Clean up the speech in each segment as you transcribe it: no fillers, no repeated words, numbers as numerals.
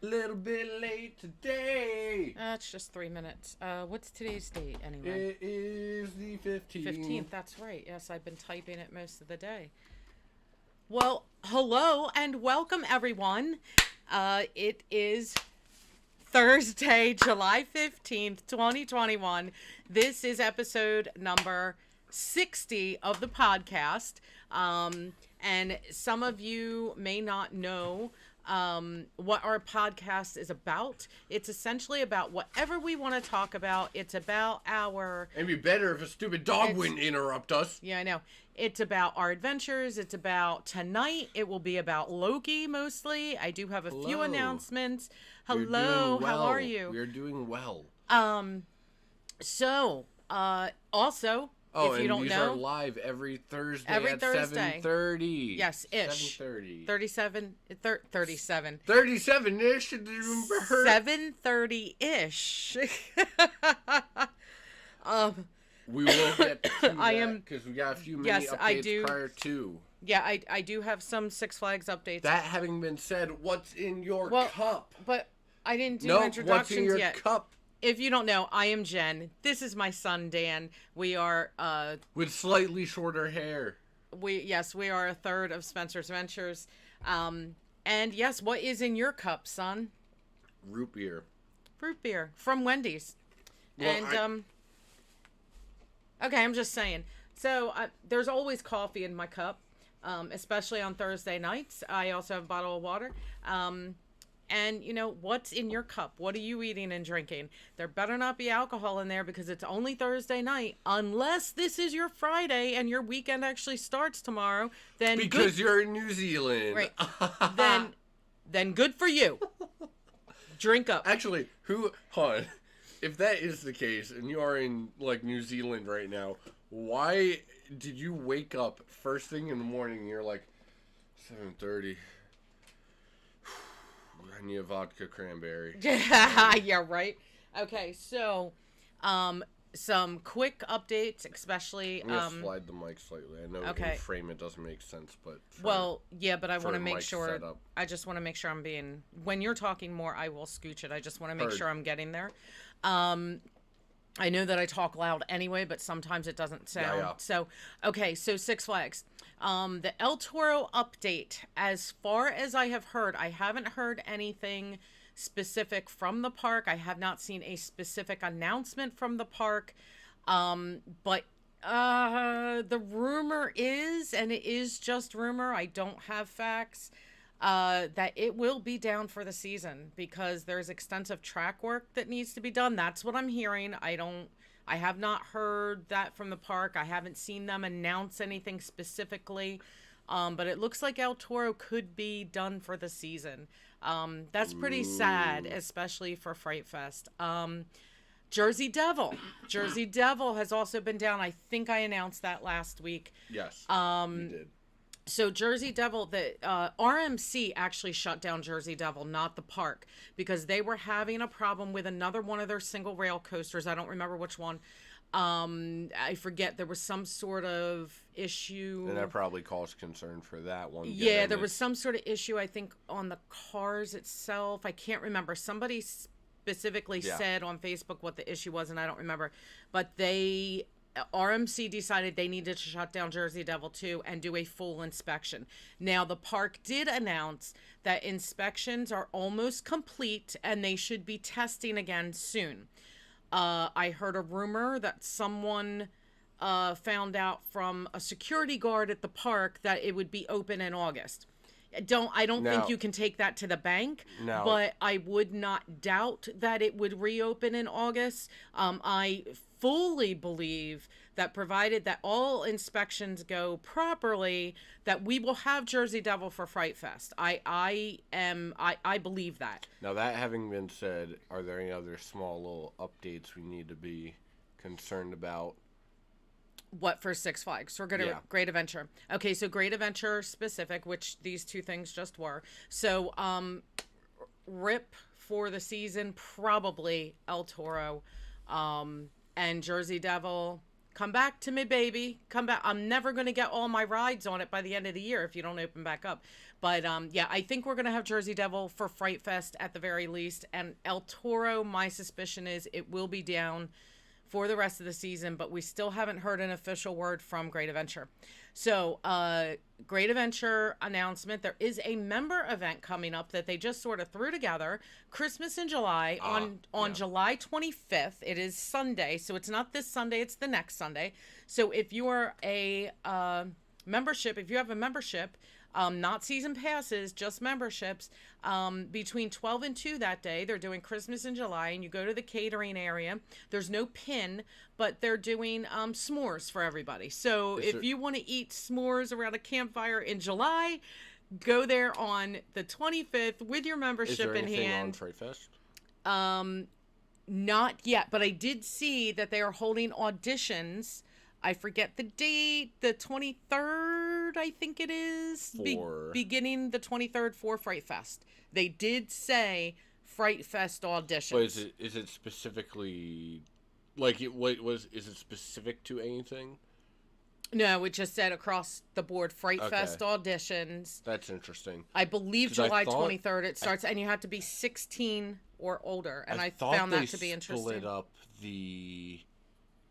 Little bit late today. It's just 3 minutes. What's today's date It anyway? is the 15th. 15th, that's right. Yes, I've been typing it most of the day. Well, hello and welcome everyone. It is Thursday, July 15th, 2021. This is episode number 60 of the podcast. And some of you may not know what our podcast is about. It's essentially about whatever we want to talk about. It's about our... It'd be better if a stupid dog wouldn't interrupt us. Yeah, I know. It's about our adventures. It's about tonight. It will be about Loki mostly. I do have a few announcements. Hello, how are you? We're doing well. Also, if you don't these know, are live every Thursday at Thursday. 7:30. Yes, ish. 7:30. 37. 37-ish. 7:30-ish. We will get to I that am because we got a few mini updates I do. prior to. Yeah, I do have some Six Flags updates. That having been said, what's in your cup? But I didn't do introductions what's in your yet. cup? If you don't know, I am Jen. This is my son Dan. We are with slightly shorter hair. We are a third of Spencer's Ventures. And yes, what is in your cup, son? Root beer. Fruit beer from Wendy's. Well, okay, I'm just saying. So there's always coffee in my cup, especially on Thursday nights. I also have a bottle of water. And, you know, what's in your cup? What are you eating and drinking? There better not be alcohol in there because it's only Thursday night. Unless this is your Friday and your weekend actually starts tomorrow. Then because you're in New Zealand. Right. then good for you. Drink up. Actually, if that is the case and you are in, like, New Zealand right now, why did you wake up first thing in the morning and you're like, 7:30? I need a vodka cranberry. Yeah, right. Okay, so, some quick updates, especially. I'm gonna slide the mic slightly. I know in frame it doesn't make sense, but but I want to make sure. Setup. I just want to make sure I'm being. When you're talking more, I will scooch it. I just want to make sure I'm getting there. I know that I talk loud anyway, but sometimes it doesn't sound. Yeah. So, okay, so Six Flags. The El Toro update, as far as I have heard, I haven't heard anything specific from the park. I have not seen a specific announcement from the park. But the rumor is, and it is just rumor, I don't have facts, that it will be down for the season because there's extensive track work that needs to be done. That's what I'm hearing. I have not heard that from the park. I haven't seen them announce anything specifically. But it looks like El Toro could be done for the season. That's pretty sad, especially for Fright Fest. Jersey Devil. Jersey Devil has also been down. I think I announced that last week. Yes, you did. So Jersey Devil, the RMC actually shut down Jersey Devil, not the park, because they were having a problem with another one of their single rail coasters. I don't remember which one. I forget. There was some sort of issue. And that probably caused concern for that one. Yeah, there was some sort of issue, I think, on the cars itself. I can't remember. Somebody specifically said on Facebook what the issue was, and I don't remember. But RMC decided they needed to shut down Jersey Devil 2 and do a full inspection. Now, the park did announce that inspections are almost complete and they should be testing again soon. I heard a rumor that someone found out from a security guard at the park that it would be open in August. I don't think you can take that to the bank, but I would not doubt that it would reopen in August. I fully believe that provided that all inspections go properly, that we will have Jersey Devil for Fright Fest. I believe that. Now, that having been said, are there any other small little updates we need to be concerned about? What for Six Flags? We're going to Great Adventure. Okay, so Great Adventure specific, which these two things just were. So, RIP for the season, probably El Toro. And Jersey Devil, come back to me, baby. Come back. I'm never going to get all my rides on it by the end of the year if you don't open back up. But yeah, I think we're going to have Jersey Devil for Fright Fest at the very least. And El Toro, my suspicion is it will be down for the rest of the season, but we still haven't heard an official word from Great Adventure. So, Great Adventure announcement. There is a member event coming up that they just sort of threw together. Christmas in July on July 25th. It is Sunday, so it's not this Sunday, it's the next Sunday. So if you are a membership, if you have a membership, not season passes, just memberships, between 12 and 2 that day, they're doing Christmas in July, and you go to the catering area. There's no pin, but they're doing s'mores for everybody. So if you want to eat s'mores around a campfire in July, go there on the 25th with your membership in hand. Is there anything on Fright Fest? Not yet, but I did see that they are holding auditions. I forget the date, the 23rd, I think it is. Beginning the 23rd for Fright Fest. They did say Fright Fest auditions. But is it specifically, like, is it specific to anything? No, it just said across the board Fright Fest auditions. That's interesting. I believe July 23rd it starts, and you have to be 16 or older, and I found that to be interesting. Split up the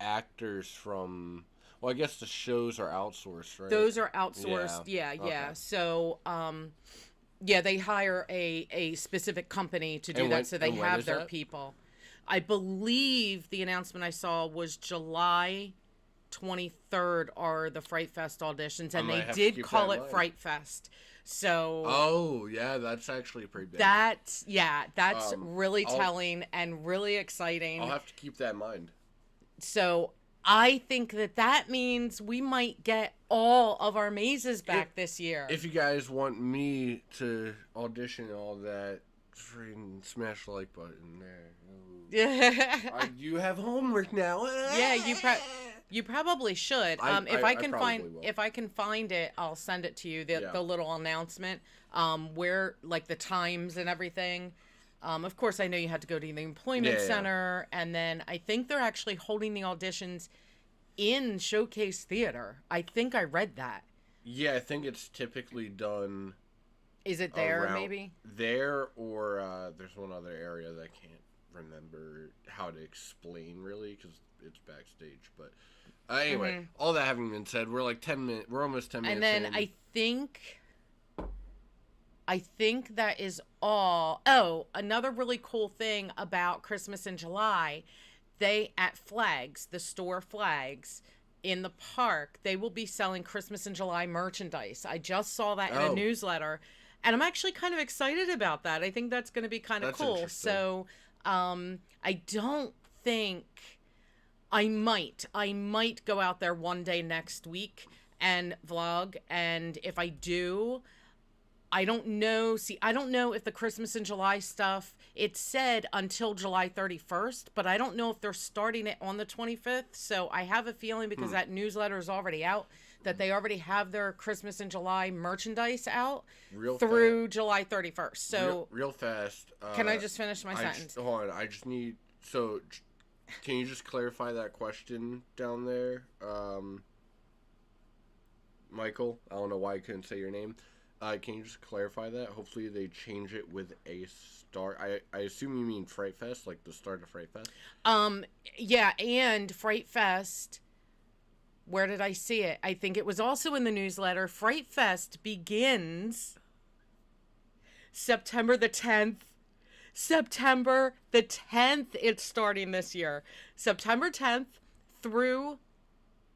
actors from, well, I guess the shows are outsourced, right? Those are outsourced. Yeah. Okay. So yeah, they hire a specific company to do that, so they have their people. I believe the announcement I saw was July 23rd are the Fright Fest auditions, and they did call it Fright Fest. So oh yeah, that's actually pretty big. That's really telling and really exciting. I'll have to keep that in mind. So I think that means we might get all of our mazes back this year. If you guys want me to audition and all that, freaking smash the like button there. Yeah. You have homework now. Yeah, you probably should. If I can find it, I'll send it to you. The little announcement, where like the times and everything. Of course, I know you had to go to the employment center, and then I think they're actually holding the auditions in Showcase Theater. I think I read that. Yeah, I think it's typically done. Is it there, maybe? There, or there's one other area that I can't remember how to explain, really, because it's backstage. But anyway, all that having been said, we're like 10 minutes. We're almost 10 minutes. And then in. I think that is all. Oh, another really cool thing about Christmas in July, at Flags, the store Flags in the park, they will be selling Christmas in July merchandise. I just saw that in a newsletter, and I'm actually kind of excited about that. I think that's going to be kind of cool. So, I don't think I might go out there one day next week and vlog, and if I do, I don't know. See, I don't know if the Christmas in July stuff, it said until July 31st, but I don't know if they're starting it on the 25th. So I have a feeling, because that newsletter is already out, that they already have their Christmas in July merchandise out through July 31st. So real fast. Can I just finish my sentence? Hold on. I just need, so can you just clarify that question down there? Michael, I don't know why I couldn't say your name. Can you just clarify that? Hopefully they change it with a start. I assume you mean Fright Fest, like the start of Fright Fest? Yeah, and Fright Fest, where did I see it? I think it was also in the newsletter. Fright Fest begins September the 10th. September the 10th, it's starting this year. September 10th through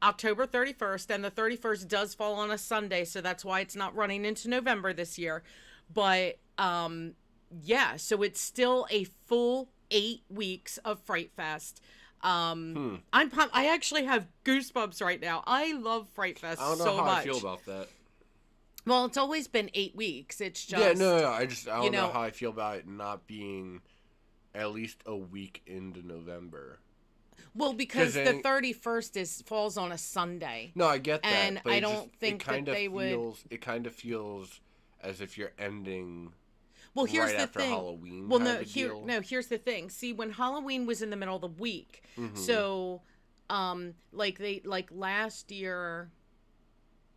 October 31st, and the 31st does fall on a Sunday, so that's why it's not running into November this year. But yeah, so it's still a full 8 weeks of Fright Fest. I'm pumped. I actually have goosebumps right now. I love Fright Fest so much. I don't know how I feel about that. Well, it's always been 8 weeks. It's just I don't know how I feel about it not being at least a week into November. Well, because the 31st falls on a Sunday. No, I get that. And but I don't think that they would. It kind of feels as if you're ending. Well, here's the after thing. Halloween. Well, here's the thing. See, when Halloween was in the middle of the week, so Like last year,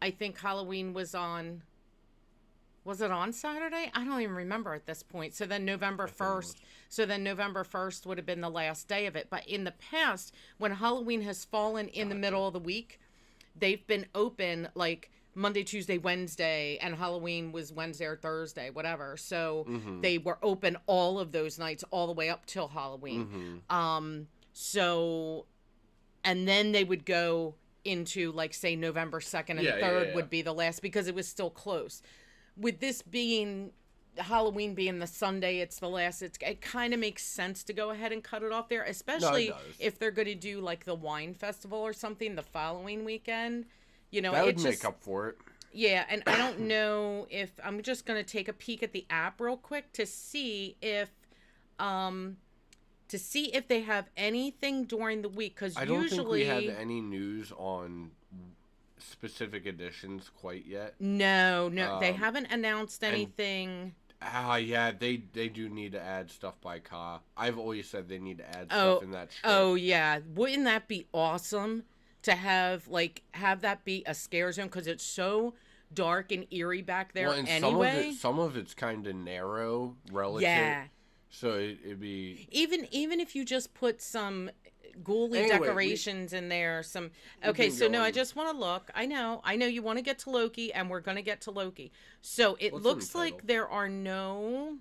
I think Halloween was it on Saturday? I don't even remember at this point. So then November 1st would have been the last day of it. But in the past, when Halloween has fallen in the middle of the week, they've been open like Monday, Tuesday, Wednesday, and Halloween was Wednesday or Thursday, whatever. So they were open all of those nights all the way up till Halloween. So, and then they would go into like, say, November 2nd and 3rd would be the last because it was still close. With this being Halloween being the Sunday, it's the last. It kind of makes sense to go ahead and cut it off there, especially if they're going to do like the wine festival or something the following weekend. You know, that would make up for it. Yeah, and I don't know if I'm just going to take a peek at the app real quick to see if they have anything during the week, because usually I don't think we have any news on specific editions quite yet. No, they haven't announced anything. Yeah, they do need to add stuff by Ka. I've always said they need to add stuff in that strip. Oh yeah, wouldn't that be awesome to have that be a scare zone, because it's so dark and eerie back there. Well, and anyway, some of it's kind of narrow relative. Yeah. So it'd be even if you just put some ghouly decorations in there. I just want to look. I know you want to get to Loki, and we're going to get to Loki. So it looks like there are no.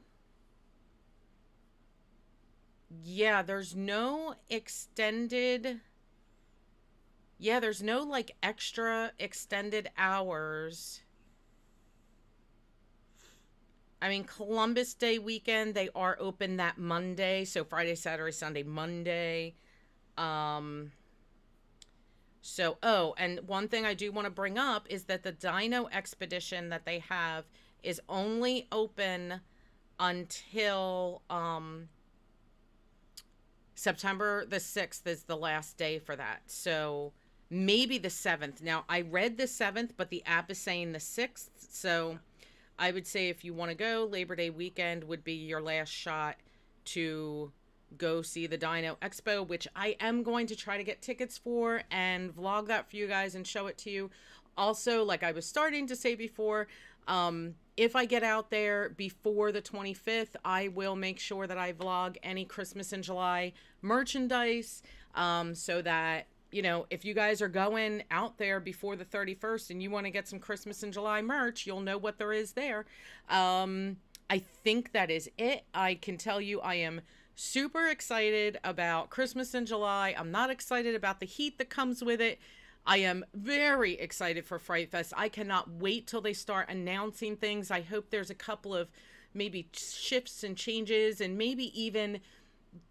Yeah, there's no extended. Yeah, there's no like extra extended hours. I mean, Columbus Day weekend, they are open that Monday. So Friday, Saturday, Sunday, Monday. And one thing I do want to bring up is that the Dino Expedition that they have is only open until September the 6th is the last day for that. So maybe the 7th. Now, I read the 7th, but the app is saying the 6th. So I would say if you want to go, Labor Day weekend would be your last shot to go see the Dino Expo, which I am going to try to get tickets for and vlog that for you guys and show it to you. Also, like I was starting to say before, if I get out there before the 25th, I will make sure that I vlog any Christmas in July merchandise, so that, you know, if you guys are going out there before the 31st and you want to get some Christmas in July merch, you'll know what there is there. I think that is it. I can tell you I am super excited about Christmas in July. I'm not excited about the heat that comes with it. I am very excited for Fright Fest. I cannot wait till they start announcing things. I hope there's a couple of maybe shifts and changes, and maybe even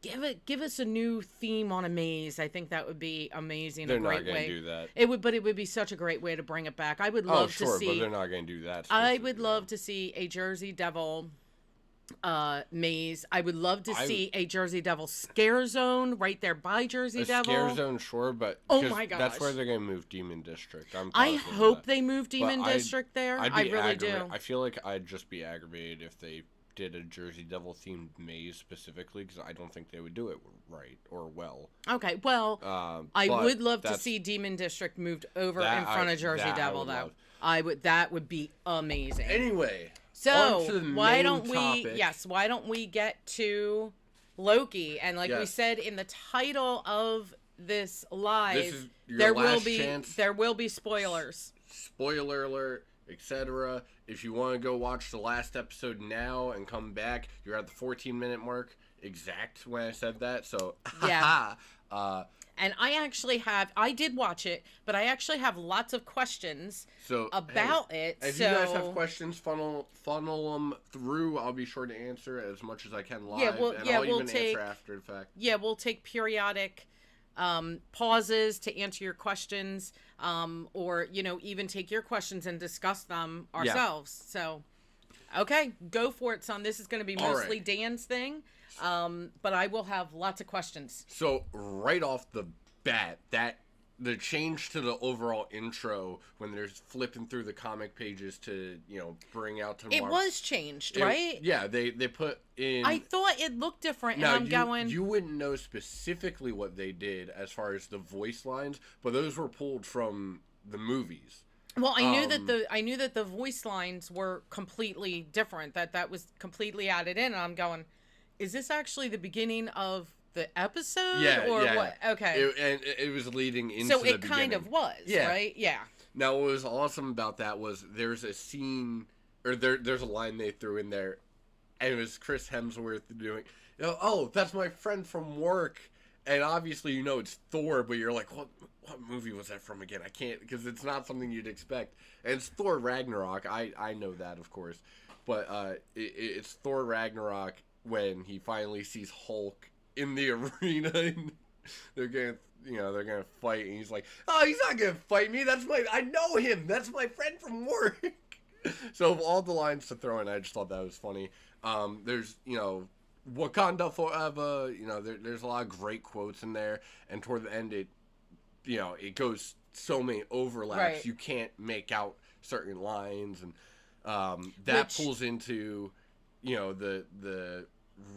give us a new theme on a maze. I think that would be amazing. They're not going to do that. It would be such a great way to bring it back. I would love to see. But they're not going to do that. I would love to see a Jersey Devil maze. I would love to see a Jersey Devil scare zone right there by Jersey Devil. Scare zone, sure, but oh my gosh, that's where they're going to move Demon District. I hope they move Demon District there. I really do. I feel like I'd just be aggravated if they did a Jersey Devil themed maze specifically, because I don't think they would do it right or well. Okay, well, I would love to see Demon District moved over in front of Jersey Devil, though. That would be amazing. Anyway, so why don't we get to Loki? And like we said in the title of this live, there will be spoilers. Spoiler alert, etc. If you want to go watch the last episode now and come back, you're at the 14-minute mark exact when I said that. So yeah. And I did watch it, but I actually have lots of questions about it. If you guys have questions, funnel them through. I'll be sure to answer as much as I can live. I'll answer after the fact. Yeah, we'll take periodic pauses to answer your questions, or, you know, even take your questions and discuss them ourselves. Yeah. So, okay, go for it, son. This is going to be mostly Dan's thing. But I will have lots of questions. So right off the bat, that the change to the overall intro when they're flipping through the comic pages to, bring out to It was changed, right? Yeah, they put in... I thought it looked different, now, and I'm going... You wouldn't know specifically what they did as far as the voice lines, but those were pulled from the movies. Well, I knew that the voice lines were completely different, that was completely added in, and I'm going, is this actually the beginning of the episode? Or what? Okay. It was leading into so the it kind of was, right? Yeah. Now, what was awesome about that was there's a scene, or there's a line they threw in there, and it was Chris Hemsworth doing, oh, that's my friend from work, and obviously it's Thor, but you're like, what movie was that from again? I can't, because it's not something you'd expect, and it's Thor Ragnarok. I know that, of course, but it's Thor Ragnarok when he finally sees Hulk in the arena, and they're gonna fight, and he's like, oh, he's not gonna fight me, I know him, that's my friend from work. So of all the lines to throw in, I just thought that was funny. There's, Wakanda forever, there's a lot of great quotes in there, and toward the end, it goes so many overlaps, right. You can't make out certain lines, and pulls into, the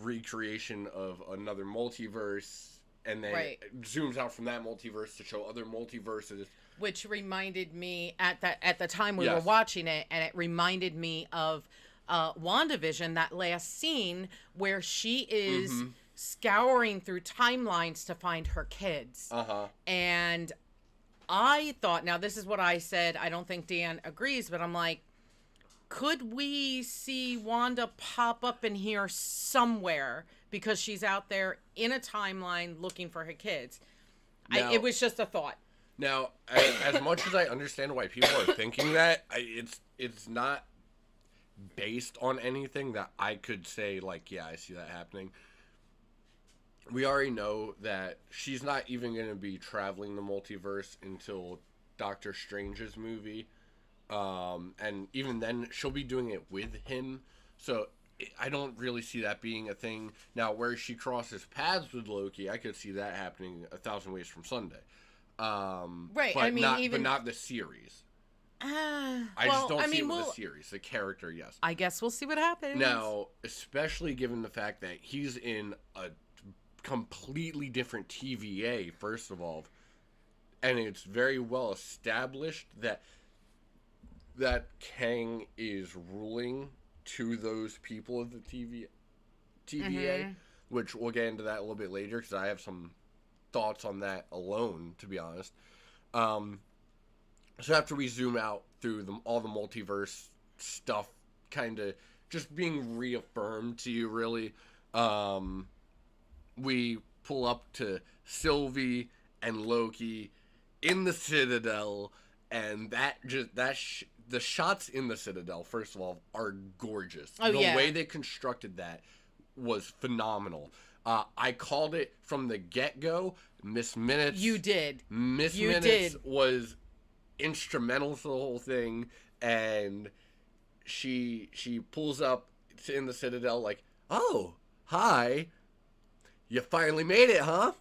recreation of another multiverse, and then zooms out from that multiverse to show other multiverses. Which reminded me at the time we were watching it, and it reminded me of WandaVision, that last scene where she is scouring through timelines to find her kids. And I thought, now this is what I said, I don't think Dan agrees, but I'm like, could we see Wanda pop up in here somewhere because she's out there in a timeline looking for her kids? Now, it was just a thought. Now, as much as I understand why people are thinking that, it's not based on anything that I could say, like, yeah, I see that happening. We already know that she's not even going to be traveling the multiverse until Doctor Strange's movie. And even then, she'll be doing it with him. So I don't really see that being a thing. Now, where she crosses paths with Loki, I could see that happening 1,000 ways from Sunday. Right. But but not the series. I just don't see it with the series. The character, yes. I guess we'll see what happens. Now, especially given the fact that he's in a completely different TVA, first of all, and it's very well established that Kang is ruling to those people of the TVA, which we'll get into that a little bit later, because I have some thoughts on that alone, to be honest. So after we zoom out through all the multiverse stuff, kind of just being reaffirmed to you, really, we pull up to Sylvie and Loki in the Citadel, and the shots in the Citadel, first of all, are gorgeous. The way they constructed that was phenomenal. I called it from the get-go. Miss Minutes. You did. Miss Minutes was instrumental to the whole thing, and she pulls up in the Citadel like, oh, hi. You finally made it, huh?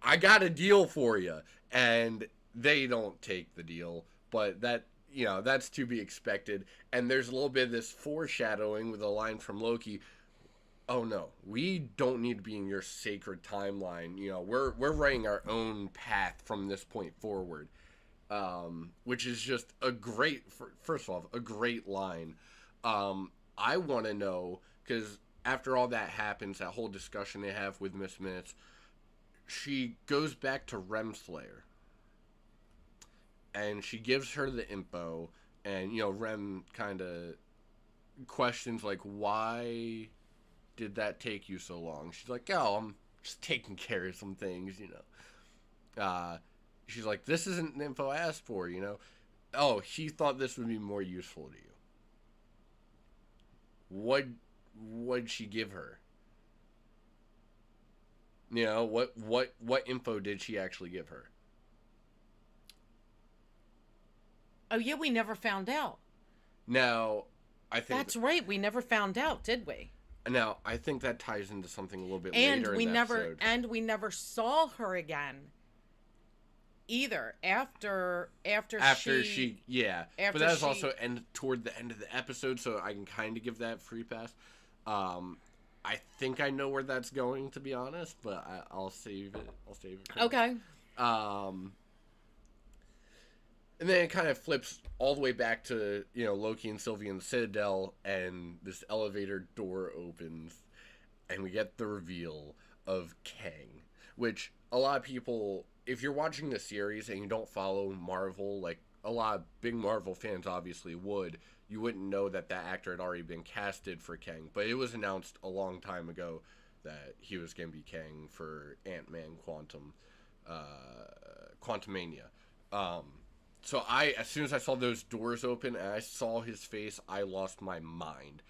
I got a deal for you. And they don't take the deal, but that's to be expected. And there's a little bit of this foreshadowing with a line from Loki. Oh no, we don't need to be in your sacred timeline. We're writing our own path from this point forward, which is just first of all, a great line. I want to know, because after all that happens, that whole discussion they have with Miss Minutes, she goes back to Remslayer, and she gives her the info, and Rem kind of questions, like, why did that take you so long? She's like, oh, I'm just taking care of some things, she's like, this isn't the info I asked for, oh, he thought this would be more useful to you. What'd she give her? What info did she actually give her? Oh yeah, we never found out. Now, I think that's right. We never found out, did we? Now, I think that ties into something a little bit later in the episode. And we never saw her again. either. After she yeah. But that was also toward the end of the episode, so I can kind of give that free pass. I think I know where that's going, to be honest, but I'll save it. Okay. And then it kind of flips all the way back to, Loki and Sylvie in the Citadel, and this elevator door opens, and we get the reveal of Kang, which a lot of people, if you're watching the series and you don't follow Marvel, like a lot of big Marvel fans obviously would, you wouldn't know that actor had already been casted for Kang, but it was announced a long time ago that he was going to be Kang for Ant-Man Quantumania. So as soon as I saw those doors open and I saw his face, I lost my mind.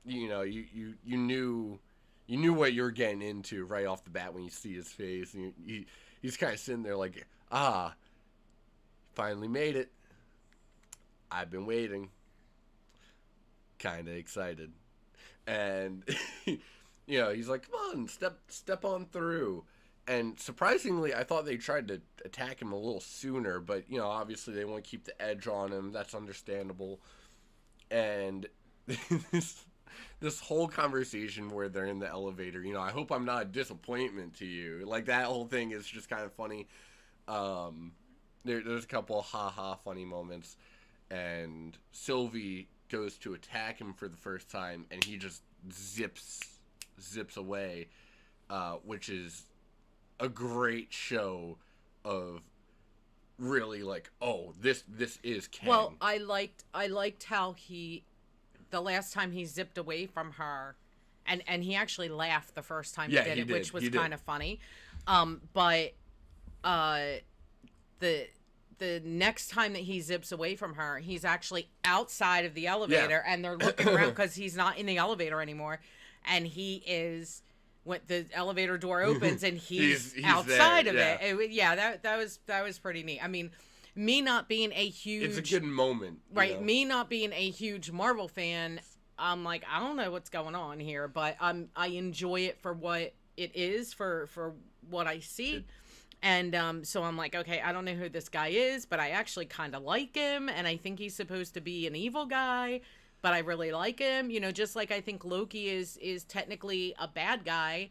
You knew what you were getting into right off the bat when you see his face. And he's kind of sitting there like, finally made it. I've been waiting. Kind of excited. And, he's like, come on, step on through. And surprisingly, I thought they tried to attack him a little sooner, but, obviously they want to keep the edge on him. That's understandable. And this whole conversation where they're in the elevator, I hope I'm not a disappointment to you. Like, that whole thing is just kind of funny. There's a couple of ha-ha funny moments. And Sylvie goes to attack him for the first time, and he just zips away, which is a great show of really like, oh, this is Kang. Well, I liked how the last time he zipped away from her, and he actually laughed the first time he did it, which was kind of funny. But the next time that he zips away from her, he's actually outside of the elevator, and they're looking around because he's not in the elevator anymore, and he is. When the elevator door opens and he's outside there, of it. That was pretty neat. I mean, me not being a huge... It's a good moment. Right, me not being a huge Marvel fan, I'm like, I don't know what's going on here, but I enjoy it for what it is, for what I see. And so I'm like, okay, I don't know who this guy is, but I actually kind of like him, and I think he's supposed to be an evil guy. But I really like him, just like I think Loki is technically a bad guy,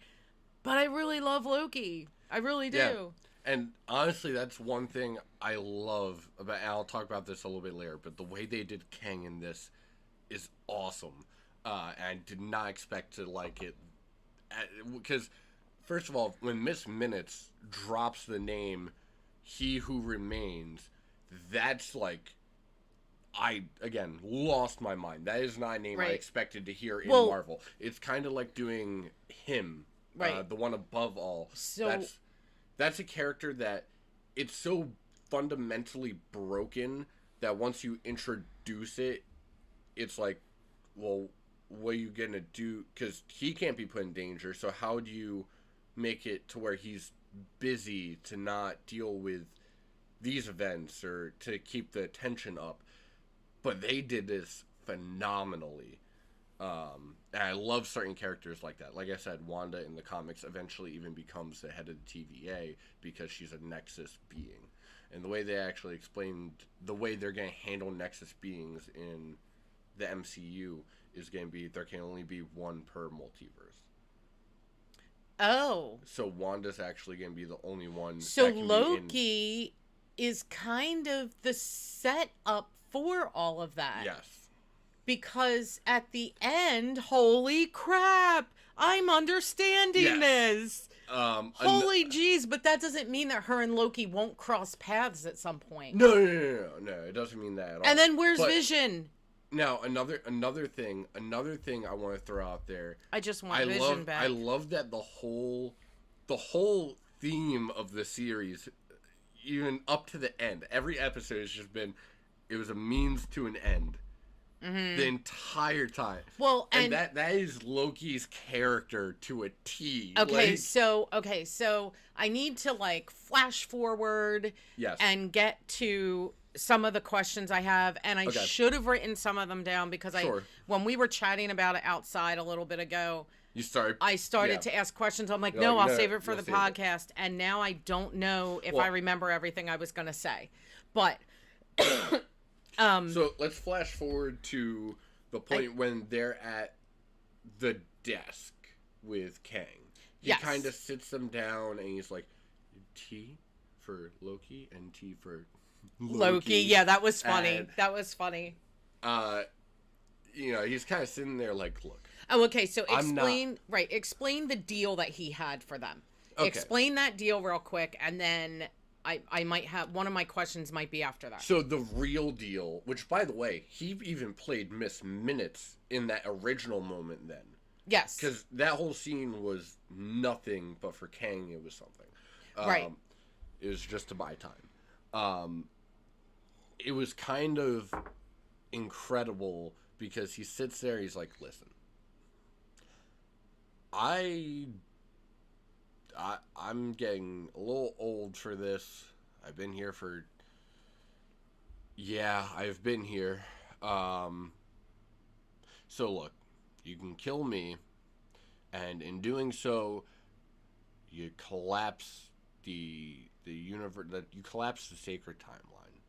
but I really love Loki. I really do. Yeah. And honestly, that's one thing I love about, and I'll talk about this a little bit later, but the way they did Kang in this is awesome. And I did not expect to like it. Because, first of all, when Miss Minutes drops the name He Who Remains, that's like... I, again, lost my mind. That is not a name I expected to hear in Marvel. It's kind of like doing him, the one above all. So that's a character that it's so fundamentally broken that once you introduce it, it's like, well, what are you going to do? Because he can't be put in danger, so how do you make it to where he's busy to not deal with these events or to keep the tension up? But they did this phenomenally. And I love certain characters like that. Like I said, Wanda in the comics eventually even becomes the head of the TVA because she's a Nexus being. And the way they actually explained the way they're going to handle Nexus beings in the MCU is going to be there can only be one per multiverse. Oh. So Wanda's actually going to be the only one. So Loki is kind of the setup for all of that. Yes. Because at the end, holy crap, I'm understanding this. Holy jeez, but that doesn't mean that her and Loki won't cross paths at some point. No, it doesn't mean that at all. And then where's Vision? Now, another thing I want to throw out there. I just want Vision back. I love that the whole theme of the series, even up to the end, every episode has just been, it was a means to an end. Mm-hmm. The entire time. Well, and that is Loki's character to a T. Okay, so I need to flash forward yes. and get to some of the questions I have, and I Okay. should have written some of them down because Sure. when we were chatting about it outside a little bit ago, I started to ask questions. I'm like, You're no, like, I'll no, save it for you'll the save it. podcast. And now I don't know if Well- I remember everything I was going to say. But So let's flash forward to the point when they're at the desk with Kang. He Yes. kind of sits them down and he's like, T for Loki and T for Loki. Yeah, that was funny. And, that was funny. You know, he's kind of sitting there like, look. Oh, okay. So explain the deal that he had for them. Okay. Explain that deal real quick, and then I might have one of my questions might be after that. So the real deal, which by the way, he even played Miss Minutes in that original moment then. Yes. Because that whole scene was nothing, but for Kang it was something. Right. It was just to buy time. It was kind of incredible because he sits there, he's like, listen, I'm getting a little old for this. I've been here for... Yeah, I've been here. So look, you can kill me, and in doing so, you collapse the universe. That you collapse the sacred timeline,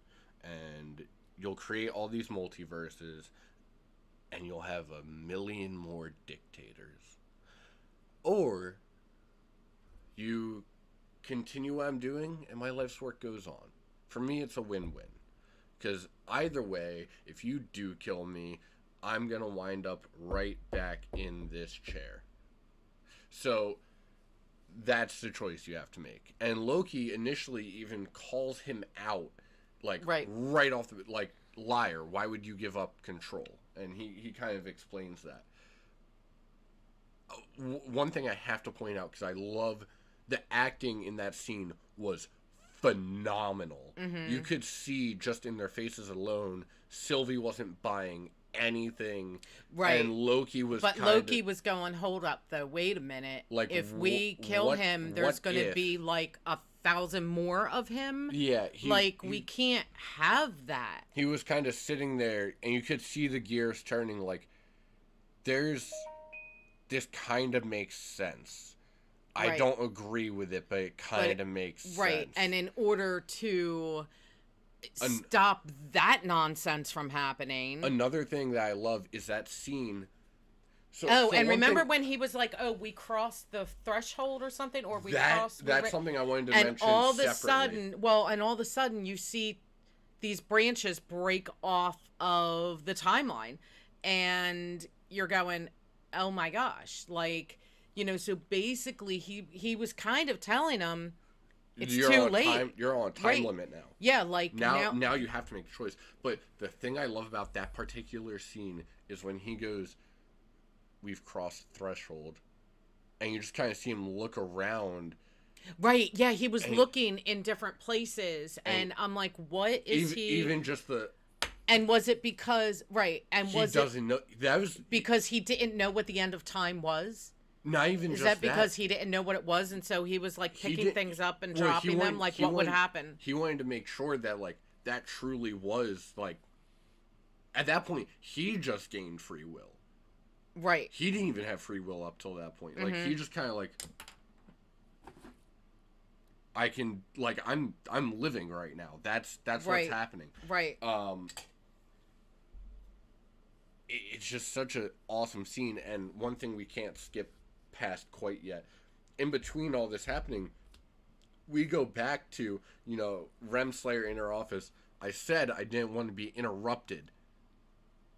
and you'll create all these multiverses, and you'll have a million more dictators. Or you continue what I'm doing, and my life's work goes on. For me, it's a win-win. Because either way, if you do kill me, I'm going to wind up right back in this chair. So that's the choice you have to make. And Loki initially even calls him out, like, right off the... Like, liar, why would you give up control? And he kind of explains that. One thing I have to point out, because I love the acting in that scene was phenomenal. Mm-hmm. You could see just in their faces alone, Sylvie wasn't buying anything. Right. And Loki was Loki was going, hold up, though, wait a minute. Like, if we kill him, there's going to be, like, 1,000 more of him. Yeah. We can't have that. He was kind of sitting there, and you could see the gears turning, like, this kind of makes sense. I don't agree with it, but it kind of makes sense. Right, and in order to stop that nonsense from happening... Another thing that I love is that scene... So and remember when he was like, oh, we crossed the threshold or something? Or we crossed... That's something I wanted to mention separately. And all of a sudden, you see these branches break off of the timeline. And you're going, oh my gosh, like... You know, so basically he was kind of telling him it's too late. You're on a time limit now. Yeah, like now you have to make a choice. But the thing I love about that particular scene is when he goes, we've crossed threshold, and you just kind of see him look around. Right, yeah, he was looking in different places, and I'm like, what is he... Even just the... And was it because... Right, and was it... He doesn't know... That was... Because he didn't know what the end of time was? Not even Is just that because he didn't know what it was, and so he was, like, picking things up and dropping them? Like, what would happen? He wanted to make sure that, like, that truly was, like... At that point, he just gained free will. Right. He didn't even have free will up till that point. Like, he just kind of, like... I can... Like, I'm living right now. That's what's happening. Right. It's just such an awesome scene, and one thing we can't skip past quite yet. In between all this happening, we go back to, you know, Rem Slayer in her office. I said I didn't want to be interrupted.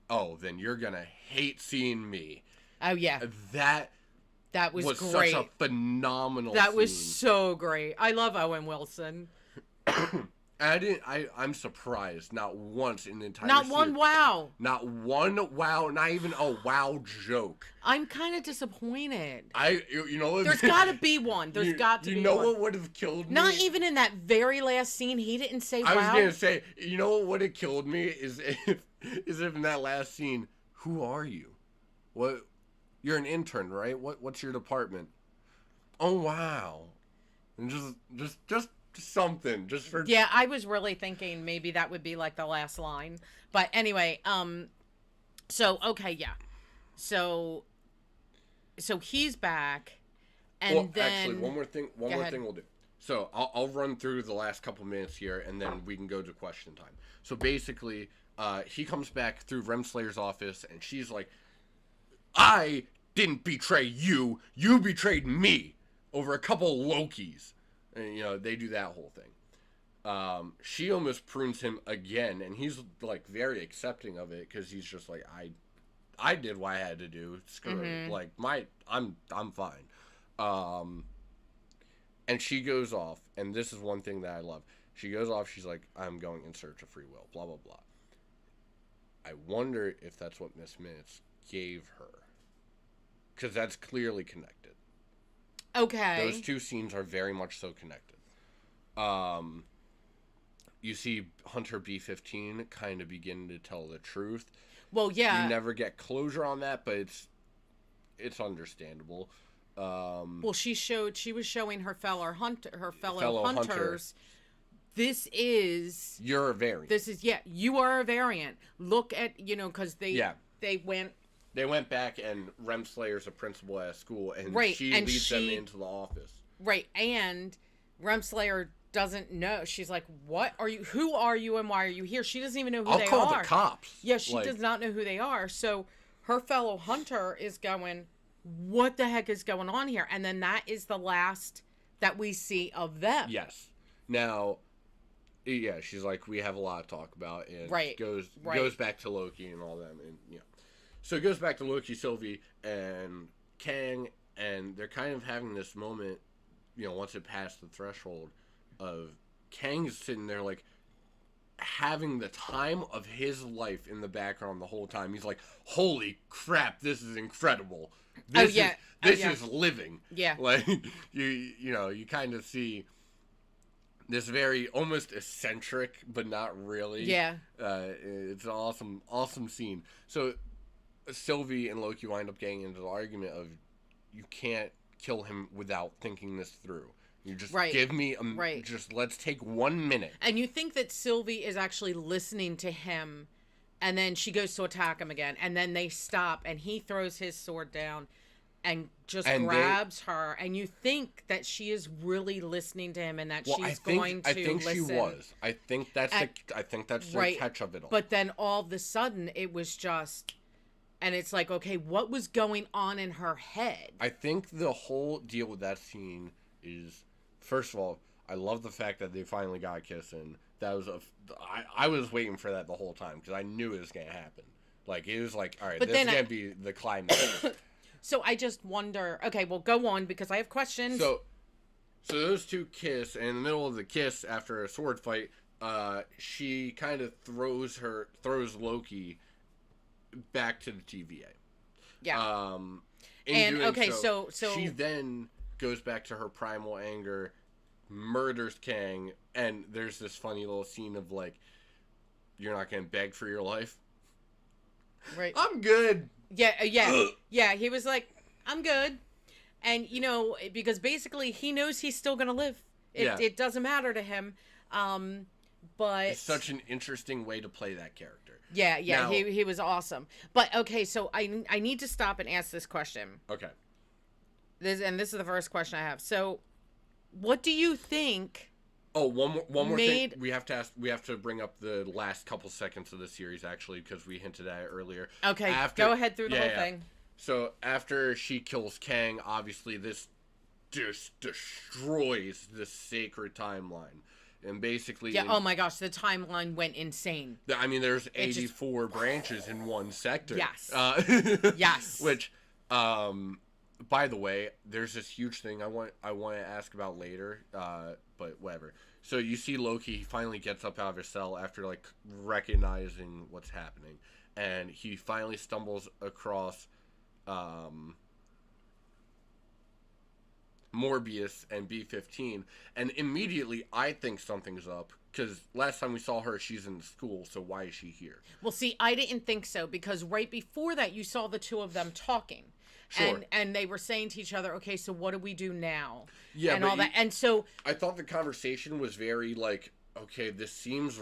Oh, then you're gonna hate seeing me. Oh yeah. That was great. Such a phenomenal That scene. was so great. I love Owen Wilson. I'm surprised. Not once in the entire Not one wow. Not one wow. Not even a wow joke. I'm kind of disappointed. You know, there's got to be one. There's got to be one. You know what would have killed me? Not even in that very last scene. He didn't say wow. I was gonna say, you know what would have killed me is if in that last scene, who are you? What? You're an intern, right? What's your department? Oh wow. And something just for. Yeah, I was really thinking maybe that would be like the last line. But anyway, so okay, yeah. So he's back, and Well, then actually, one more thing we'll do. So I'll run through the last couple minutes here, and then we can go to question time. So basically, he comes back through Remslayer's office, and she's like, "I didn't betray you. You betrayed me over a couple Lokis." And, you know, they do that whole thing. She almost prunes him again, and he's, like, very accepting of it, because he's just like, I did what I had to do. Screw it. Like, I'm fine. And she goes off, and this is one thing that I love. She goes off, she's like, I'm going in search of free will, blah, blah, blah. I wonder if that's what Miss Minutes gave her. Because that's clearly connected. Okay. Those two scenes are very much so connected. You see Hunter B-15 kind of begin to tell the truth. Well, yeah. You never get closure on that, but it's understandable. Well, she was showing her fellow hunters. This is You're a variant. This is you are a variant. Look at because they went back, and Remslayer's a principal at a school, and she leads them into the office. Right, and Remslayer doesn't know. She's like, "What are you? Who are you? And why are you here?" She doesn't even know who they are. I'll call the cops. Yeah, she does not know who they are. So her fellow hunter is going, "What the heck is going on here?" And then that is the last that we see of them. Yes. Now, yeah, she's like, "We have a lot to talk about," and goes back to Loki and all them, and so it goes back to Loki, Sylvie, and Kang, and they're kind of having this moment, once it passed the threshold, of Kang's sitting there, like, having the time of his life in the background the whole time. He's like, holy crap, this is incredible. This is living. Yeah. Like, you kind of see this very almost eccentric, but not really. Yeah. It's an awesome scene. So Sylvie and Loki wind up getting into the argument of, you can't kill him without thinking this through. You just give me just let's take 1 minute. And you think that Sylvie is actually listening to him, and then she goes to attack him again, and then they stop, and he throws his sword down and grabs her, and you think that she is really listening to him, and that she's going to listen. She was. I think that's the catch of it all. But then all of a sudden, it was just. And it's like, okay, what was going on in her head? I think the whole deal with that scene is, first of all, I love the fact that they finally got kissing. That was I was waiting for that the whole time, because I knew it was going to happen. Like, it was like, all right, this is going to be the climax. So I just wonder, okay, well, go on, because I have questions. So those two kiss, and in the middle of the kiss, after a sword fight, she kind of throws Loki back to the TVA. Yeah. And okay, so she then goes back to her primal anger, murders Kang, and there's this funny little scene of like, you're not gonna beg for your life. Right. I'm good. Yeah. Yeah. He was like, I'm good, and because basically he knows he's still gonna live. It doesn't matter to him. But it's such an interesting way to play that character. Yeah, now, he was awesome. But okay, so I need to stop and ask this question. Okay. This is the first question I have. So, what do you think? Oh, one more thing. We have to bring up the last couple seconds of the series, actually, because we hinted at it earlier. Okay, go ahead through the whole thing. So after she kills Kang, obviously this just destroys the sacred timeline. And basically... Yeah, oh my gosh, the timeline went insane. I mean, there's 84 branches in one sector. Yes. Yes. Which, by the way, there's this huge thing I want to ask about later, but whatever. So you see Loki, he finally gets up out of his cell after, like, recognizing what's happening. And he finally stumbles across... Morbius and B-15, and immediately I think something's up, because last time we saw her, she's in school, so why is she here? Well, see, I didn't think so, because right before that, you saw the two of them talking, Sure. And they were saying to each other, okay, so what do we do now? Yeah, and all that. And so I thought the conversation was very like, okay, this seems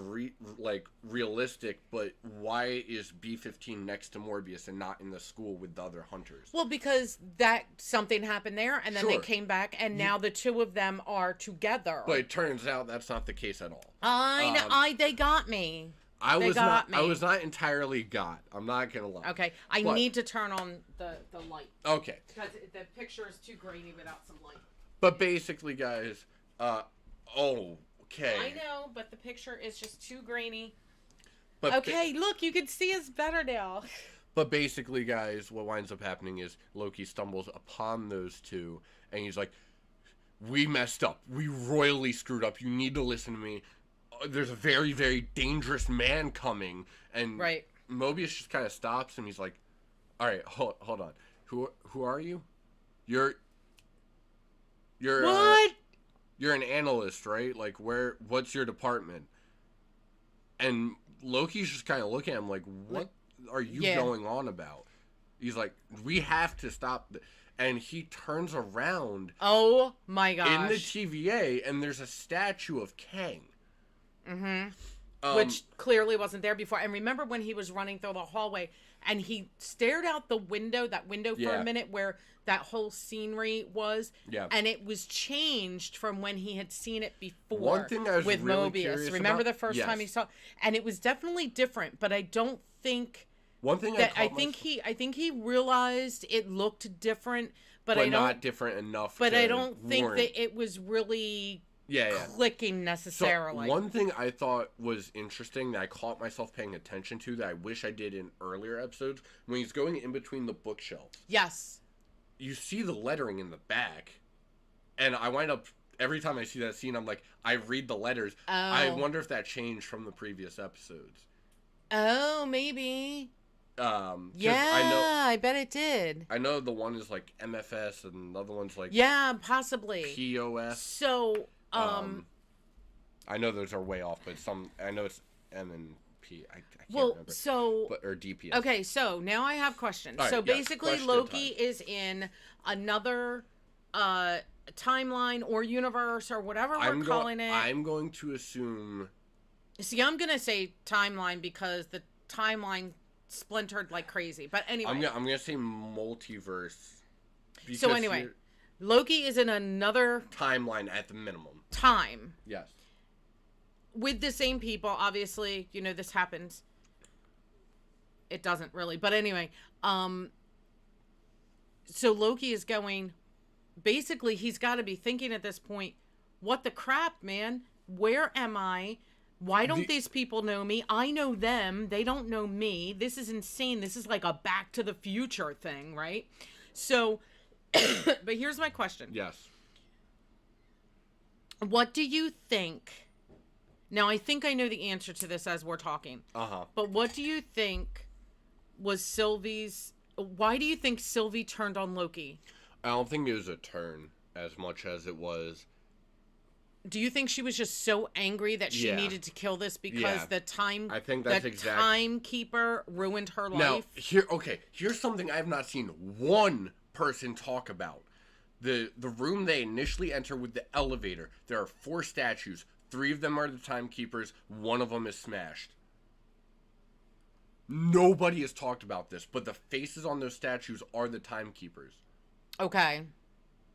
realistic, but why is B-15 next to Morbius and not in the school with the other hunters? Well, because that something happened there, and then Sure. they came back, and now the two of them are together. But it turns out that's not the case at all. I know. They got me. I was not entirely got. I'm not gonna lie. Okay, I need to turn on the light. Okay. Because the picture is too grainy without some light. But basically, guys, okay. I know, but the picture is just too grainy. But okay, look, you can see us better now. But basically, guys, what winds up happening is Loki stumbles upon those two, and he's like, we messed up. We royally screwed up. You need to listen to me. There's a very, very dangerous man coming. And Mobius just kind of stops him. He's like, all right, hold on. Who are you? You're what? You're an analyst, right? Like, what's your department? And Loki's just kind of looking at him like, what are you going on about? He's like, we have to stop and he turns around. Oh my gosh. In the TVA, and there's a statue of Kang. Mm-hmm. Which clearly wasn't there before. And remember when he was running through the hallway and he stared out the window, for a minute where that whole scenery was. Yeah. And it was changed from when he had seen it before. One thing I was with really Mobius. Remember the first time he saw, and it was definitely different, but I don't think one thing I think he realized it looked different, but I don't, not different enough. But I don't think that it was really clicking necessarily. So one thing I thought was interesting that I caught myself paying attention to that I wish I did in earlier episodes, when he's going in between the bookshelves. Yes. You see the lettering in the back, and I wind up every time I see that scene, I'm like, I read the letters. Oh. I wonder if that changed from the previous episodes. Oh, maybe. I bet it did. I know the one is like MFS and the other one's like possibly POS. So I know those are way off, but I know it's M and P. I can't remember. Or DPS. Okay, so now I have questions. Right, so basically, Loki is in another timeline or universe or whatever we're calling it. I'm going to assume. See, I'm gonna say timeline because the timeline splintered like crazy. But anyway, I'm gonna say multiverse. So anyway, Loki is in another timeline at the minimum. Time. Yes. With the same people, obviously, this happens. It doesn't really, but anyway, so Loki is going. Basically, he's got to be thinking at this point, "What the crap, man? Where am I? Why don't these people know me? I know them. They don't know me. This is insane. This is like a Back to the Future thing, right?" So, but here's my question. Yes. What do you think? Now, I think I know the answer to this as we're talking. But what do you think was Sylvie's... Why do you think Sylvie turned on Loki? I don't think it was a turn as much as it was... Do you think she was just so angry that she needed to kill this because the timekeeper ruined her life? Now, here's something I have not seen one person talk about. The room they initially enter with the elevator, there are 4 statues. 3 of them are the timekeepers. 1 of them is smashed. Nobody has talked about this, but the faces on those statues are the timekeepers. Okay.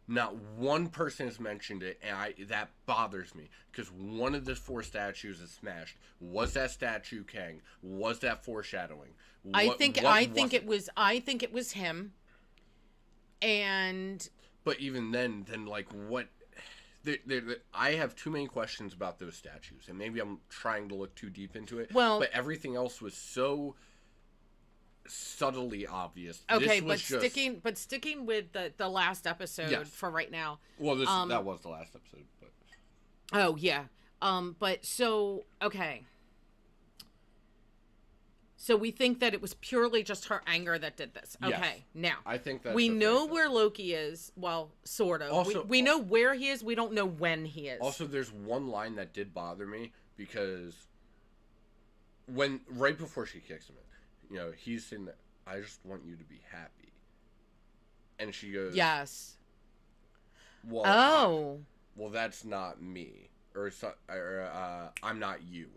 Not one person has mentioned it, and that bothers me because one of the 4 statues is smashed. Was that statue Kang? Was that foreshadowing? I think it was him. And but even then like what? I have too many questions about those statues, and maybe I'm trying to look too deep into it. Well, but everything else was so subtly obvious. Okay, sticking with the last episode for right now. Well, that was the last episode, but oh yeah. But so okay. So we think that it was purely just her anger that did this. Okay, yes. Now I think that we know where Loki is. Well, sort of. Also, we know where he is. We don't know when he is. Also, there's one line that did bother me because right before she kicks him in, he's saying that I just want you to be happy. And she goes, Yes. well, Oh. well, that's not me. Or I'm not you.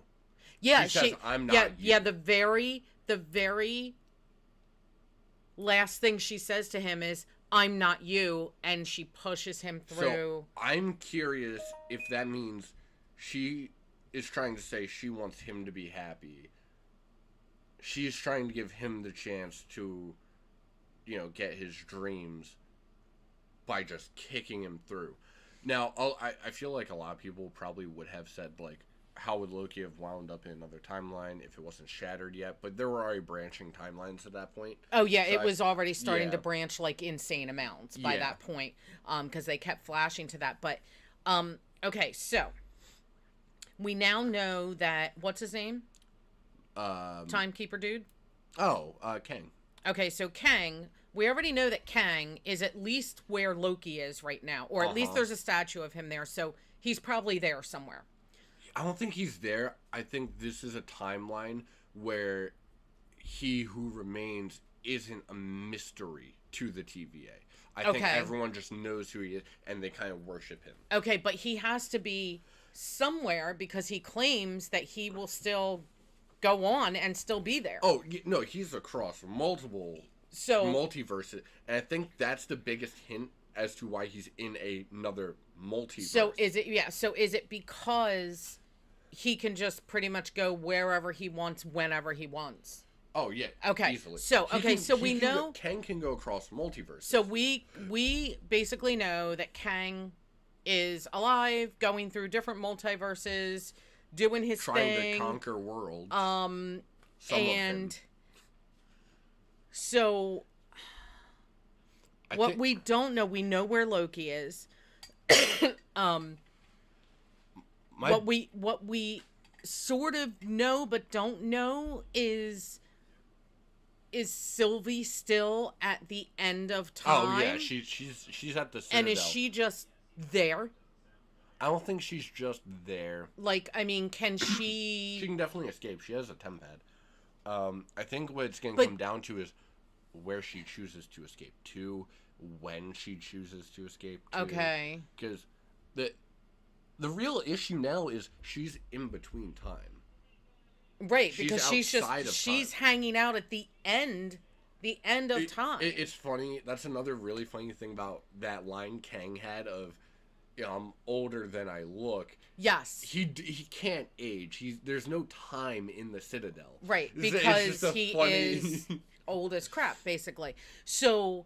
Yeah, she says, I'm not you. Yeah, the very last thing she says to him is, I'm not you, and she pushes him through. So, I'm curious if that means she is trying to say she wants him to be happy. She's trying to give him the chance to, get his dreams by just kicking him through. Now, I feel like a lot of people probably would have said, like, how would Loki have wound up in another timeline if it wasn't shattered yet? But there were already branching timelines at that point. Oh, yeah, so it was already starting to branch, like, insane amounts by that point, because they kept flashing to that. But, okay, so, we now know that, what's his name? Timekeeper dude? Oh, Kang. Okay, so Kang, we already know that Kang is at least where Loki is right now, or at least there's a statue of him there, so he's probably there somewhere. I don't think he's there. I think this is a timeline where he who remains isn't a mystery to the TVA. I think everyone just knows who he is, and they kind of worship him. Okay, but he has to be somewhere because he claims that he will still go on and still be there. Oh, no, he's across multiple multiverses, and I think that's the biggest hint as to why he's in another multiverse. So is it because he can just pretty much go wherever he wants, whenever he wants? Oh, yeah. Okay. Easily. So we know Kang can go across multiverses. So we basically know that Kang is alive, going through different multiverses, doing his thing, trying to conquer worlds. So we don't know, we know where Loki is. What we sort of know but don't know is Sylvie still at the end of time? Oh yeah, she's at the Citadel. And is she just there? I don't think she's just there. Like, I mean, can she... She can definitely escape. She has a temp pad. I think what it's going to come down to is where she chooses to escape to, when she chooses to escape to. Okay. Because the real issue now is she's in between time. Right, because she's hanging out at the end of time. It's funny. That's another really funny thing about that line Kang had of, I'm older than I look. Yes. He can't age. There's no time in the Citadel. Right, because he is old as crap, basically. So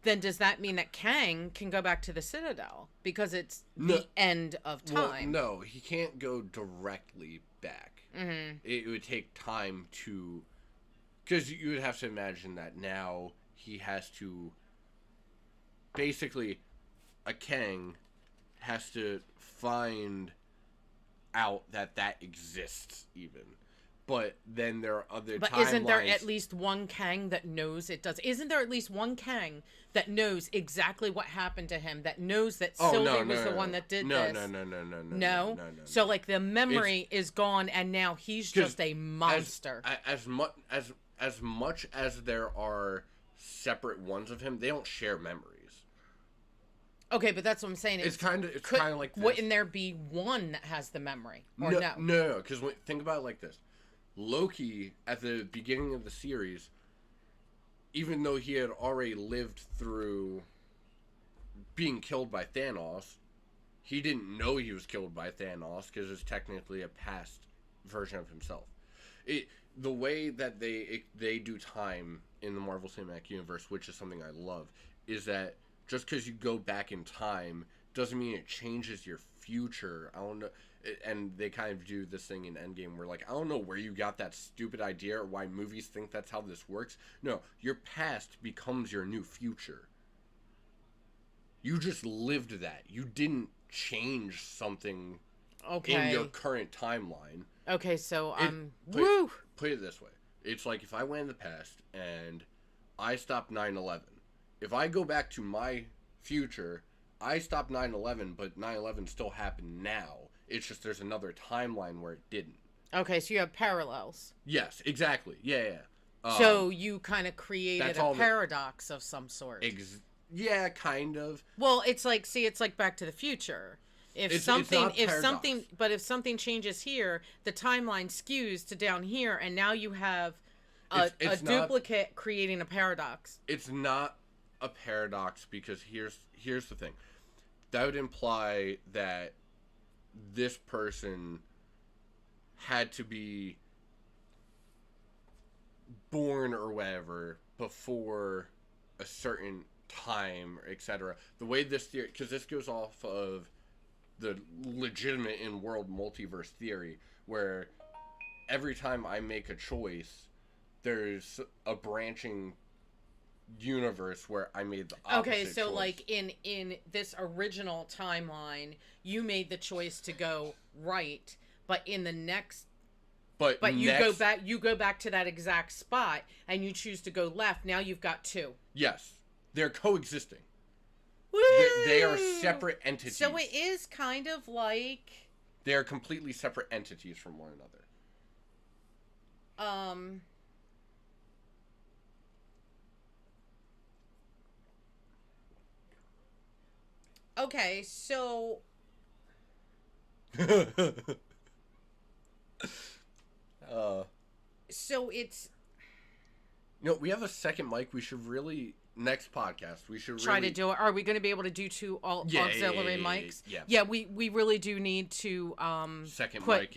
then does that mean that Kang can go back to the Citadel? Because it's the end of time. Well, no, he can't go directly back. Mm-hmm. It would take time to... Because you would have to imagine that now he has to... Basically, a Kang has to find out that exists, even. But then there are other timelines. But isn't there at least one Kang that knows it does? Isn't there at least one Kang that knows exactly what happened to him, that knows that Sylvie was the one that did this? No? So, like, the memory is gone, and now he's just a monster. As much as there are separate ones of him, they don't share memories. Okay, but that's what I'm saying. It's kind of like this. Wouldn't there be one that has the memory? Or no? No, because think about it like this. Loki, at the beginning of the series, even though he had already lived through being killed by Thanos, he didn't know he was killed by Thanos because it's technically a past version of himself. The way that they do time in the Marvel Cinematic Universe, which is something I love, is that just because you go back in time doesn't mean it changes your future. I don't know. And they kind of do this thing in Endgame where, like, I don't know where you got that stupid idea or why movies think that's how this works. No, your past becomes your new future. You just lived that. You didn't change something in your current timeline. Okay, so, Put it this way. It's like if I went in the past and I stopped 9/11. If I go back to my future, I stopped 9/11, but 9/11 still happened now. It's just there's another timeline where it didn't. Okay, so you have parallels. Yes, exactly. Yeah. So you kind of created a paradox of some sort. Yeah, kind of. Well, it's like, see, it's like Back to the Future. It's not paradox. If something changes here, the timeline skews to down here, and now you have a duplicate creating a paradox. It's not a paradox because here's the thing. That would imply that this person had to be born or whatever before a certain time, etc. The way this theory, because this goes off of the legitimate in-world multiverse theory, where every time I make a choice, there's a branching universe where I made the opposite Okay, so choice. like in this original timeline, you made the choice to go right, but in the next you go back to that exact spot and you choose to go left. Now you've got two. Yes. They're coexisting. Woo! They are separate entities. So it is kind of like they are completely separate entities from one another. Okay, so so it's we have a second mic. We should really next podcast. We should try to do it. Are we going to be able to do two auxiliary mics? Yeah. We really do need to second put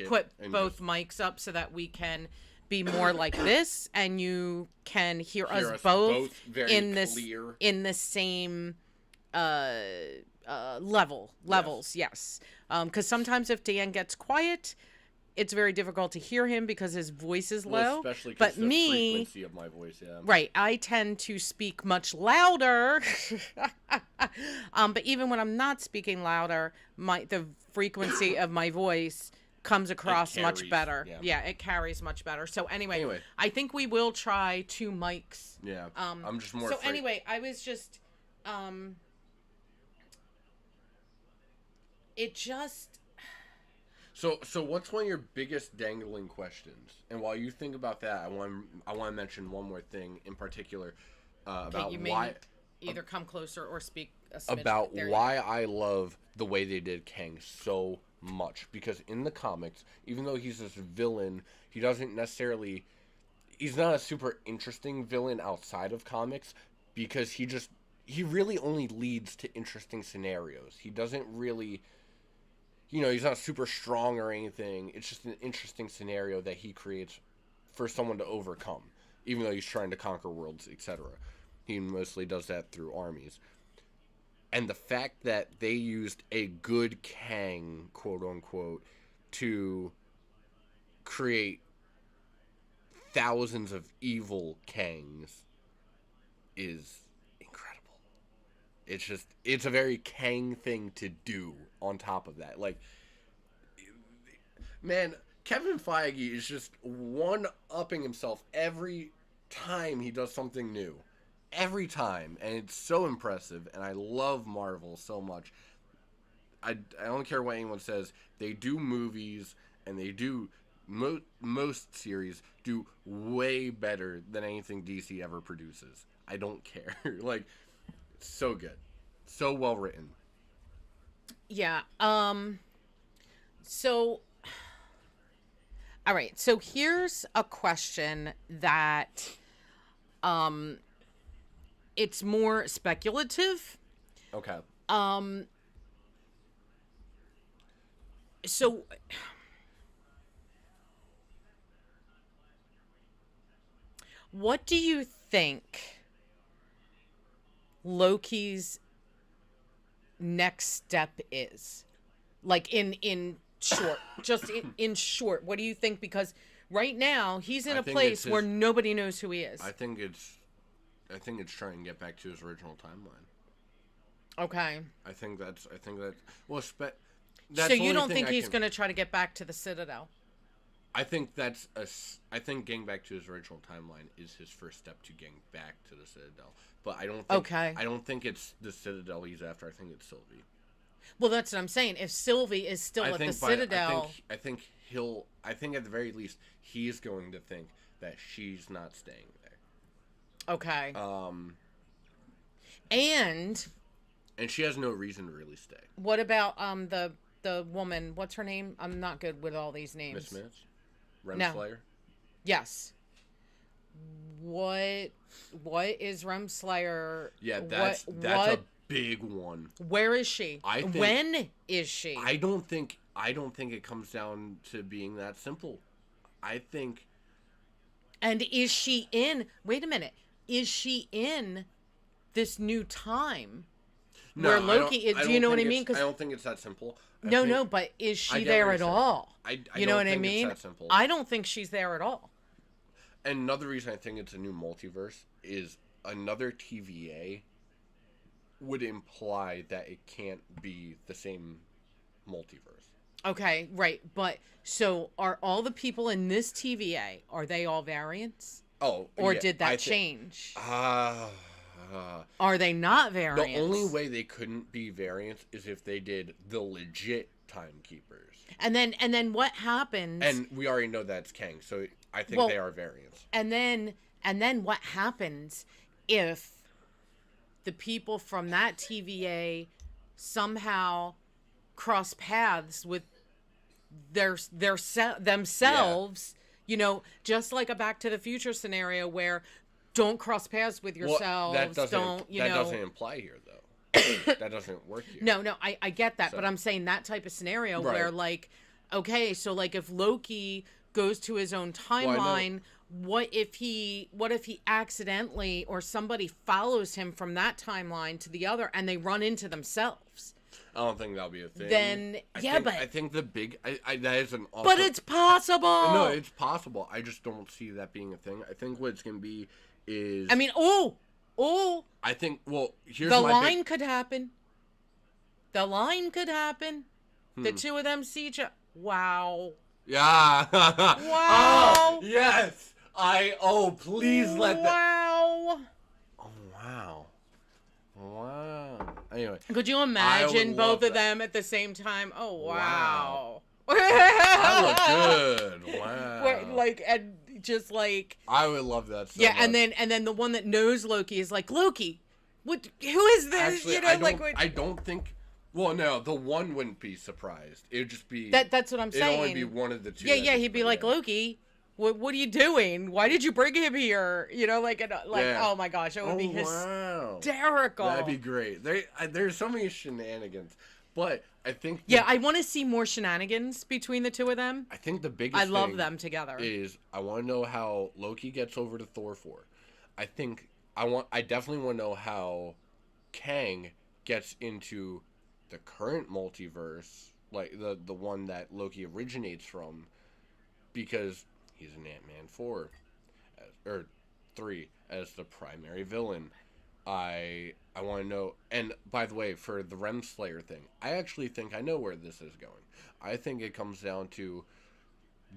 both mics up so that we can be more like this, and you can hear us both very in clear. In the same levels. Yes. Because sometimes if Dan gets quiet, it's very difficult to hear him because his voice is low. Especially because the frequency of my voice, yeah. Right. I tend to speak much louder. But even when I'm not speaking louder, the frequency of my voice comes across much better. Yeah, it carries much better. So anyway, I think we will try two mics. Yeah. I'm just more So afraid. Anyway, I was just it just So what's one of your biggest dangling questions? And while you think about that, I want to mention one more thing in particular about why either come closer or speak a smidge. About why I love the way they did Kang so much, because in the comics, even though he's this villain, he's not a super interesting villain outside of comics, because he really only leads to interesting scenarios. He doesn't really, he's not super strong or anything. It's just an interesting scenario that he creates for someone to overcome, even though he's trying to conquer worlds, etc. He mostly does that through armies. And the fact that they used a good Kang, quote unquote, to create thousands of evil Kangs is incredible. It's a very Kang thing to do on top of that. Like, man, Kevin Feige is just one-upping himself every time he does something new. Every time. And it's so impressive. And I love Marvel so much. I don't care what anyone says. They do movies, and they do most series do way better than anything DC ever produces. I don't care. Like, so good. So well written. Yeah. So, all right. So here's a question that, it's more speculative. Okay. So, what do you think Loki's next step is? Like in short, just in short, what do you think? Because right now he's in a place where nobody knows who he is. I think it's trying to get back to his original timeline. Okay. I think that. Well, so you don't think he's going to try to get back to the Citadel? I think I think getting back to his original timeline is his first step to getting back to the Citadel. But I don't think. Okay. I don't think it's the Citadel he's after. I think it's Sylvie. Well, that's what I'm saying. If Sylvie is still at the Citadel, I think at the very least he's going to think that she's not staying there. Okay. And she has no reason to really stay. what about the woman? What's her name? I'm not good with all these names. Miss Minutes? Renslayer? Yes. What is Renslayer? Yeah, that's a big one. Where is she? When is she? I don't think it comes down to being that simple. I think. And is she in? Wait a minute. Is she in this new time? No, where Loki is? Do you know what I mean? I don't think it's that simple. No, but is she there at all? You know what I mean? It's that simple. I don't think she's there at all. And another reason I think it's a new multiverse is another TVA would imply that it can't be the same multiverse. Okay, right. But so are all the people in this TVA, are they all variants? Oh, or did that change? Are they not variants? The only way they couldn't be variants is if they did the legit timekeepers. And then what happens? And we already know that's Kang, so I think they are variants. And then what happens if the people from that TVA somehow cross paths with themselves? Yeah. You know, just like a Back to the Future scenario where don't cross paths with yourselves. That doesn't imply here, though. That doesn't work here. No, I get that, but I'm saying that type of scenario where, like, okay, so like if Loki goes to his own timeline, what if he accidentally or somebody follows him from that timeline to the other and they run into themselves? I don't think that'll be a thing. Then I think the big that is an awesome, but it's possible. No, it's possible. I just don't see that being a thing. I think what it's gonna be is. I mean, I think. Well, here's the line could happen. The line could happen. The two of them see each other. Wow. Yeah. Wow. Oh, yes. Please let that. Wow. Oh, wow. Wow. Anyway. Could you imagine both of them at the same time? Oh, wow. That looked good. Wow. And just like. I would love that so yeah, much. and then the one that knows Loki is like, Loki, who is this? Actually, you know, I don't think. Well, no, the one wouldn't be surprised. It would just be. That's what I'm saying. It'd only be one of the two. Yeah, he'd be like, Loki, what are you doing? Why did you bring him here? You know, oh my gosh, it would be hysterical. That'd be great. There's so many shenanigans. But I think... I want to see more shenanigans between the two of them. I think the biggest I love them together. Is I want to know how Loki gets over to Thor 4. I definitely want to know how Kang gets into the current multiverse, like the one that Loki originates from, because he's in Ant-Man 4 or 3 as the primary villain. I want to know, and by the way, for the Renslayer thing, I actually think I know where this is going. I think it comes down to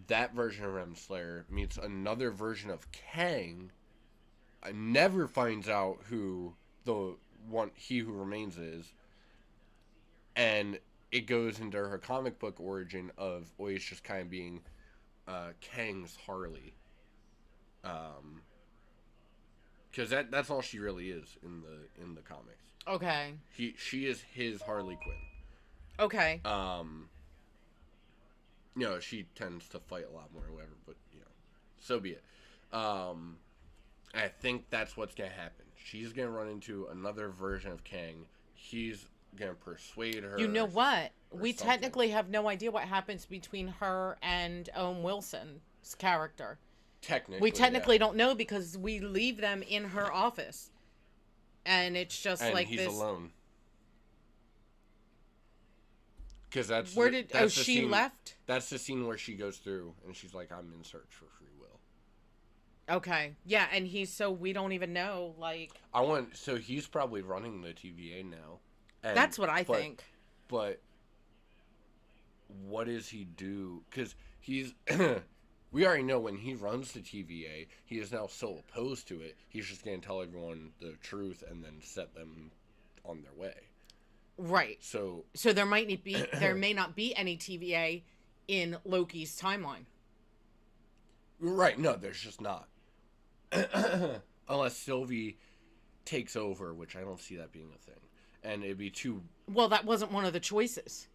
that version of Renslayer meets another version of Kang. I never finds out who the one He Who Remains is, and it goes into her comic book origin of always just kind of being Kang's Harley. Because that's all she really is in the comics. Okay. She is his Harley Quinn. Okay. You know, she tends to fight a lot more or whatever, but you know, so be it. I think that's what's gonna happen. She's gonna run into another version of Kang. He's gonna persuade her. You know what? We technically have no idea what happens between her and Owen Wilson's character. We technically don't know because we leave them in her office, and it's just and like he's this. Alone. Because that's she left? That's the scene where she goes through and she's like, "I'm in search for free will." Okay, yeah, and we don't even know. So he's probably running the TVA now. That's what I think. But what does he do? Because he's. We already know when he runs the TVA, he is now so opposed to it, he's just going to tell everyone the truth and then set them on their way. Right. So there may not be any TVA in Loki's timeline. Right. No, there's just not. Unless Sylvie takes over, which I don't see that being a thing. And it'd be too... Well, that wasn't one of the choices.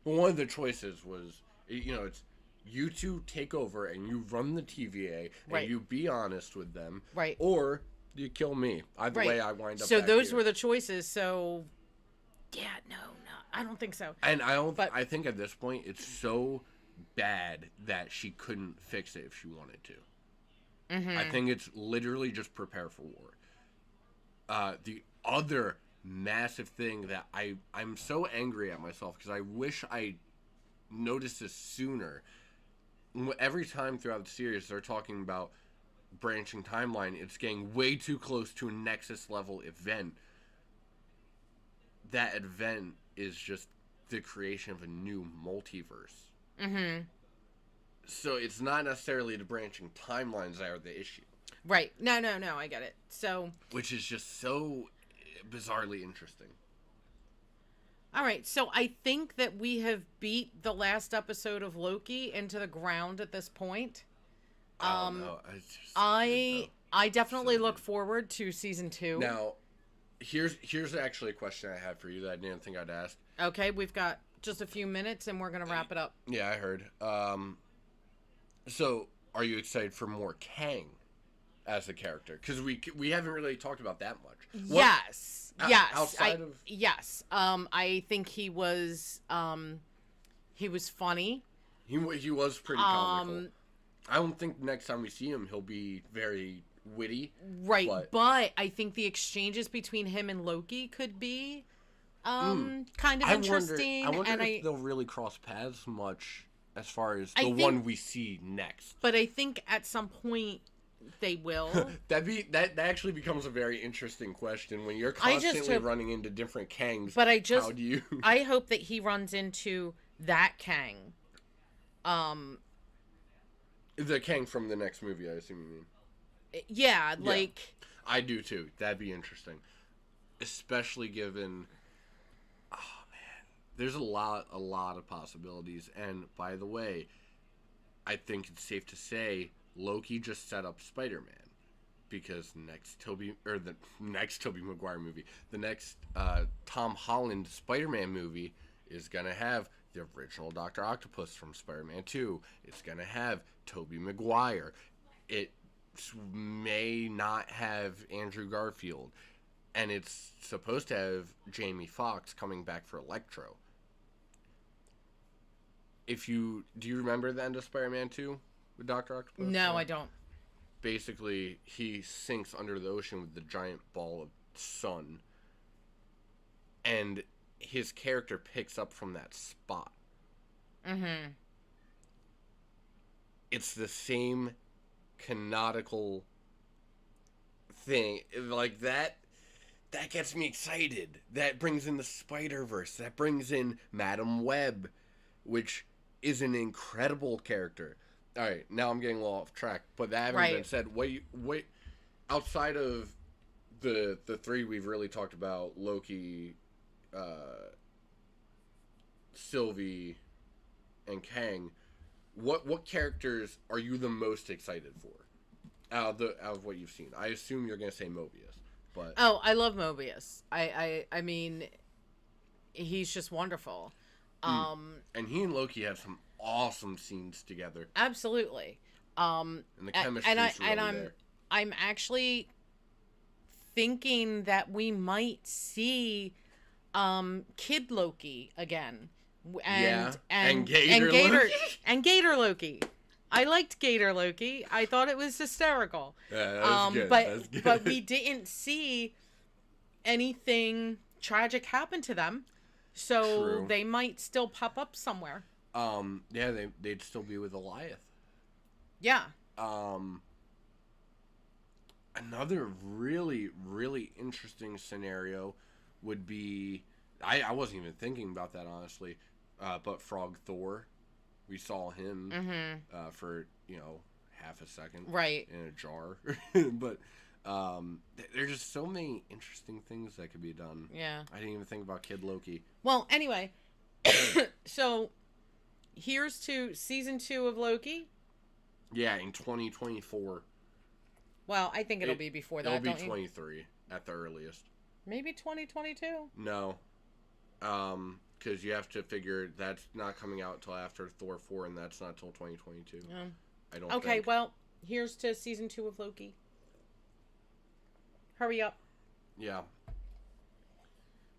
Well, one of the choices was, it's you two take over and you run the TVA and you be honest with them. Right. Or you kill me. Either way, I wind up So those here. were the choices. So, yeah, no, I don't think so. And I think at this point, it's so bad that she couldn't fix it if she wanted to. I think it's literally just prepare for war. The other massive thing that I'm so angry at myself because I wish I noticed this sooner. Every time throughout the series they're talking about branching timeline, it's getting way too close to a Nexus level event. That event is just the creation of a new multiverse. So it's not necessarily the branching timelines that are the issue. Right. No, I get it. So... Which is just so bizarrely interesting. All right, so I think that we have beat the last episode of Loki into the ground at this point. No. I definitely look forward to season 2. Now, here's actually a question I had for you that I didn't think I'd ask. Okay, we've got just a few minutes and we're gonna wrap it up. Yeah, I heard. So, are you excited for more Kang as a character? Because we haven't really talked about that much. Yes. Outside of... Yes. I think he was funny. He was pretty comical. I don't think next time we see him, he'll be very witty. Right, but I think the exchanges between him and Loki could be kind of interesting. I wonder if they'll really cross paths much as far as one we see next. But I think at some point they will. that actually becomes a very interesting question when you're constantly running into different Kangs. But how do you? I hope that he runs into that Kang. The Kang from the next movie, I assume you mean. Yeah, like... I do too. That'd be interesting. Especially given... Oh, man. There's a lot of possibilities. And, by the way, I think it's safe to say Loki just set up Spider-Man. Because the next Tobey Maguire movie, the next Tom Holland Spider-Man movie is going to have the original Dr. Octopus from Spider-Man 2. It's going to have Tobey Maguire. It may not have Andrew Garfield. And it's supposed to have Jamie Foxx coming back for Electro. Do you remember the end of Spider-Man 2 with Dr. Octopus? No, I don't. Basically, he sinks under the ocean with the giant ball of sun. And his character picks up from that spot. Mm-hmm. It's the same canonical thing. Like, that gets me excited. That brings in the Spider-Verse. That brings in Madam Web, which is an incredible character. All right, now I'm getting a little off track, but that having been said, wait, outside of the three we've really talked about, Loki, Sylvie, and Kang, what characters are you the most excited for out of what you've seen? I assume you're gonna say Mobius, but I love Mobius. I mean, he's just wonderful. And he and Loki have some awesome scenes together. Absolutely. And the chemistry is really there. I'm actually thinking that we might see Kid Loki again. And Gator Loki. And Gator Loki. I liked Gator Loki. I thought it was hysterical. Yeah, that was good. That's good. But we didn't see anything tragic happen to them. So True. They might still pop up somewhere. Yeah, they'd still be with Goliath. Yeah. Another really, really interesting scenario would be... I wasn't even thinking about that, honestly. But Frog Thor. We saw him for, half a second. Right. In a jar. But there's just so many interesting things that could be done. Yeah. I didn't even think about Kid Loki. Well, anyway. So, here's to season 2 of Loki. Yeah, in 2024. Well, I think it'll be before that. It'll be 23 at the earliest. Maybe 2022. No, because you have to figure that's not coming out until after Thor 4, and that's not till 2022. I don't. Okay, well, here's to season 2 of Loki. Hurry up. Yeah.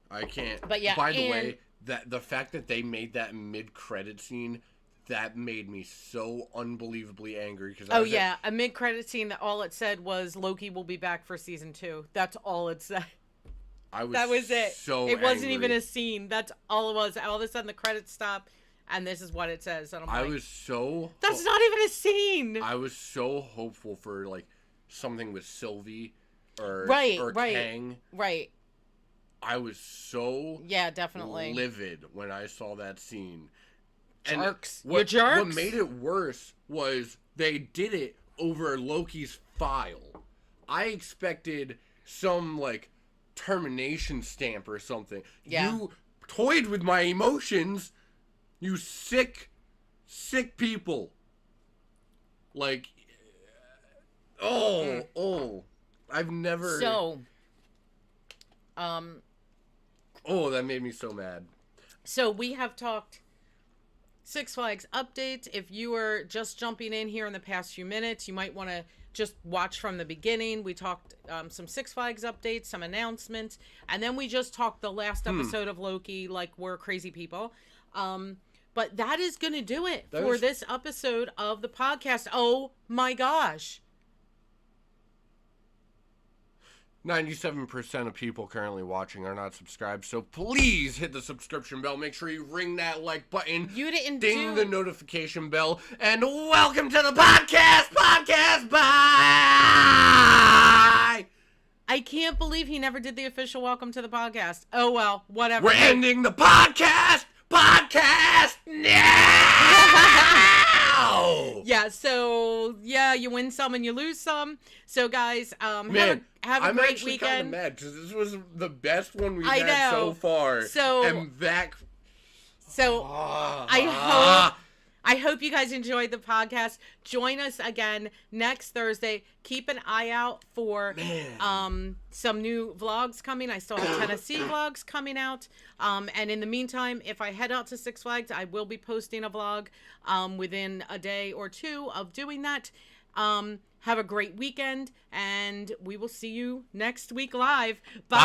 I can't. But yeah. By the way, that the fact that they made that mid-credit scene. That made me so unbelievably angry. A mid-credit scene that all it said was Loki will be back for season 2. That's all it said. That was it. It wasn't even a scene. That's all it was. All of a sudden the credits stop, and this is what it says. And I'm that's not even a scene. I was so hopeful for like something with Sylvie or Kang. Right. I was so definitely livid when I saw that scene. Jerks. What jerks. What made it worse was they did it over Loki's file. I expected some, like, termination stamp or something. Yeah. You toyed with my emotions, you sick people. Like, I've never... So, that made me so mad. So, we have talked... Six Flags updates. If you are just jumping in here in the past few minutes, you might want to just watch from the beginning. We talked some Six Flags updates, some announcements, and then we just talked the last episode of Loki, like we're crazy people. But that is going to do it for this episode of the podcast. Oh my gosh. 97% of people currently watching are not subscribed, so please hit the subscription bell. Make sure you ring that like button. You didn't ding the notification bell, and welcome to the podcast. Bye. I can't believe he never did the official welcome to the podcast. Oh well, whatever. We're ending the podcast now. Yeah, so you win some and you lose some. So guys, have a great weekend. I'm actually kind of mad because this was the best one we've had so far. I hope you guys enjoyed the podcast. Join us again next Thursday. Keep an eye out for some new vlogs coming. I still have Tennessee vlogs coming out. And in the meantime, if I head out to Six Flags, I will be posting a vlog within a day or two of doing that. Have a great weekend, and we will see you next week live. Bye.